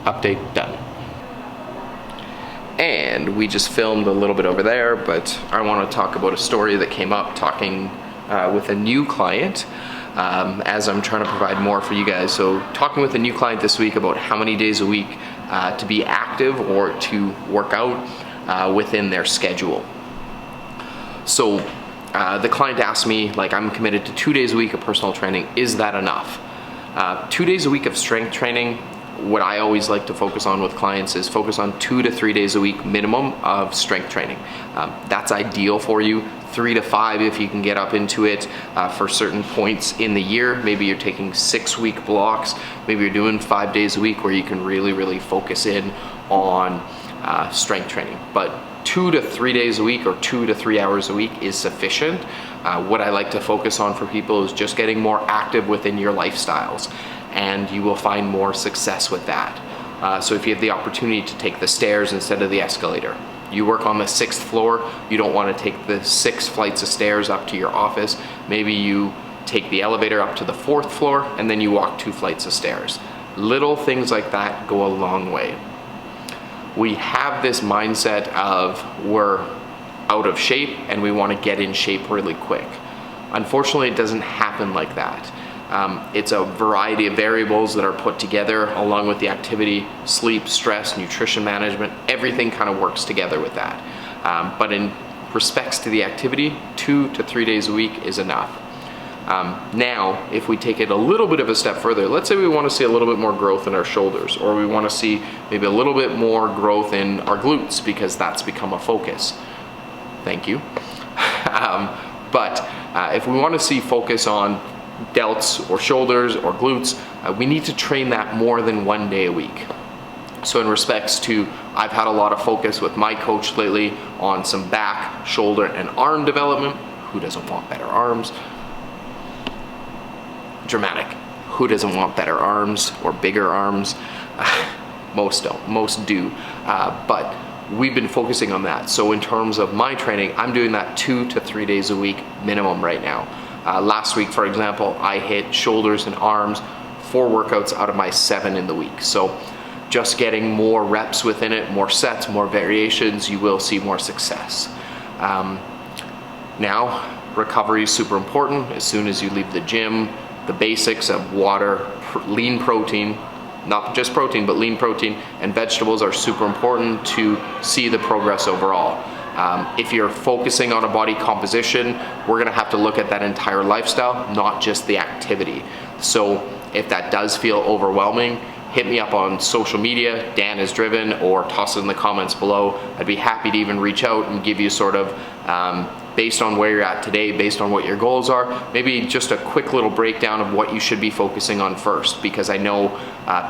update done. And we just filmed a little bit over there, but I want to talk about a story that came up talking with a new client as I'm trying to provide more for you guys. So talking with a new client this week about how many days a week to be active or to work out within their schedule. So the client asked me, like, I'm committed to 2 days a week of personal training. Is that enough? 2 days a week of strength training, what I always like to focus on with clients is focus on 2 to 3 days a week minimum of strength training. That's ideal for you. 3 to 5 if you can get up into it for certain points in the year. Maybe you're taking 6-week blocks. Maybe you're doing 5 days a week where you can really focus in on strength training. But 2 to 3 days a week or 2 to 3 hours a week is sufficient. What I like to focus on for people is just getting more active within your lifestyles, and you will find more success with that. So if you have the opportunity to take the stairs instead of the escalator, you work on the 6th floor, you don't want to take the 6 flights of stairs up to your office. Maybe you take the elevator up to the 4th floor and then you walk 2 flights of stairs. Little things like that go a long way. We have this mindset of we're out of shape and we want to get in shape really quick. Unfortunately, it doesn't happen like that. It's a variety of variables that are put together along with the activity, sleep, stress, nutrition management. Everything kind of works together with that. But in respects to the activity, 2 to 3 days a week is enough. Now, if we take it a little bit of a step further, let's say we want to see a little bit more growth in our shoulders, or we want to see maybe a little bit more growth in our glutes because that's become a focus. Thank you. But if we want to see focus on delts or shoulders or glutes, we need to train that more than 1 day a week. So in respects to, I've had a lot of focus with my coach lately on some back, shoulder, and arm development. Who doesn't want better arms? Dramatic. Who doesn't want better arms or bigger arms? Most don't. Most do. But we've been focusing on that. So in terms of my training, I'm doing that 2 to 3 days a week minimum right now. Last week, for example, I hit shoulders and arms 4 workouts out of my 7 in the week. So just getting more reps within it, more sets, more variations, you will see more success. Now, recovery is super important. As soon as you leave the gym, the basics of water, lean protein, not just protein, but lean protein and vegetables are super important to see the progress overall. If you're focusing on a body composition, we're gonna have to look at that entire lifestyle, not just the activity. So if that does feel overwhelming, hit me up on social media, Dan is Driven, or toss it in the comments below. I'd be happy to even reach out and give you sort of, based on where you're at today, based on what your goals are, maybe just a quick little breakdown of what you should be focusing on first, because I know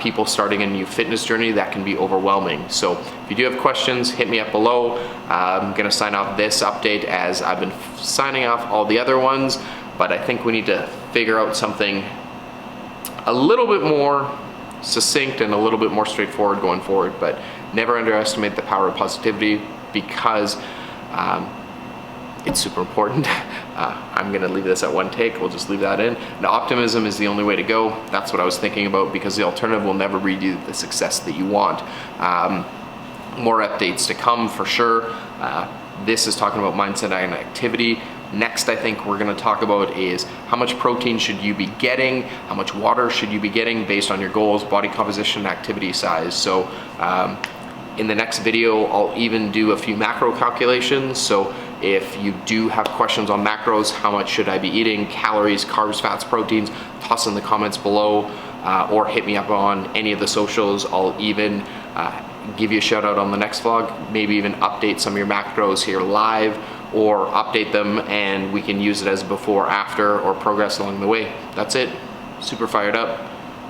people starting a new fitness journey, that can be overwhelming. So if you do have questions, hit me up below. I'm gonna sign off this update as I've been signing off all the other ones, but I think we need to figure out something a little bit more succinct and a little bit more straightforward going forward. But never underestimate the power of positivity, because it's super important. I'm gonna leave this at one take. We'll just leave that in. And optimism is the only way to go. That's what I was thinking about, because the alternative will never bring you the success that you want. More updates to come for sure. This is talking about mindset and activity. Next, I think we're gonna talk about is how much protein should you be getting, how much water should you be getting based on your goals, body composition, activity size. So in the next video, I'll even do a few macro calculations. So if you do have questions on macros, how much should I be eating, calories, carbs, fats, proteins, toss in the comments below, or hit me up on any of the socials. I'll even give you a shout out on the next vlog, maybe even update some of your macros here live, or update them and we can use it as before, after, or progress along the way. That's it. Super fired up.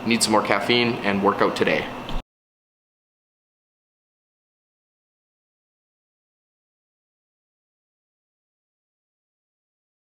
Need some more caffeine and work out today.